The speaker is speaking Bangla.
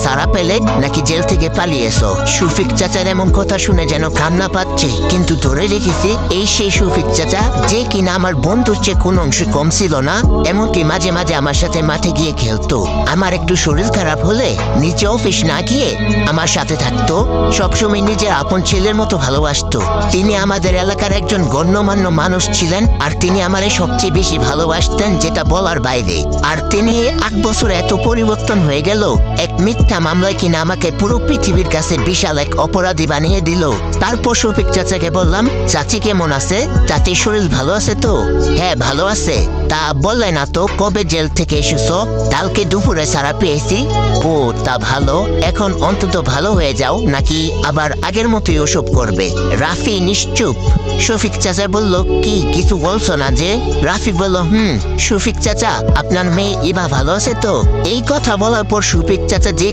তারা পেলে নাকি জেল থেকে পালিয়েছো? শফিক চাচার এমন কথা শুনে যেন কান্না পাচ্ছে, কিন্তু ধরে রেখেছি এই সেই শফিক চাচা যে কিনা আমার বন্ধুর চেয়ে কোন অংশ কম ছিল না। এমনকি মাঝে মাঝে আমার সাথে মাঠে গিয়ে খেলতো। আমার একটু শরীর খারাপ হলে নিচে অফিস না গিয়ে আমার সাথে থাকতো। সবসময় নিজের আপন ছেলের মতো ভালোবাসতো। তিনি আমাদের এলাকার একজন গণ্যমান্য মানুষ ছিলেন, আর তিনি আমারে সবচেয়ে বেশি ভালোবাসতেন, যেটা বলার বাইরে। আর তিনি 8 বছর এত পরিবর্তন হয়ে গেল, এক মিথ্যা মামলায় কিনা আমাকে পুরো পৃথিবীর কাছে বিশাল এক অপরাধী বানিয়ে দিল। তারপর শফিক চাচাকে বললাম, চাচি কেমন আছে? চাচির শরীর ভালো আছে তো? হ্যাঁ ভালো আছে। তা বললে না তো কবে জেল থেকে এসেছো? কালকে দুপুরে ছাড়া পেয়েছি। ও তা ভালো, এখন অন্তত ভালো হয়ে যাও, নাকি আবার আগের মতোই ওসব করবে? রাফি নিশ্চুপ। শফিক চাচা বলল, কি কিছু বলছো না যে? রাফি বলল, শফিক চাচা আপনার মেয়ে ইভা ভালো আছে তো? এই কথা বলার পর শফিক চাচা যে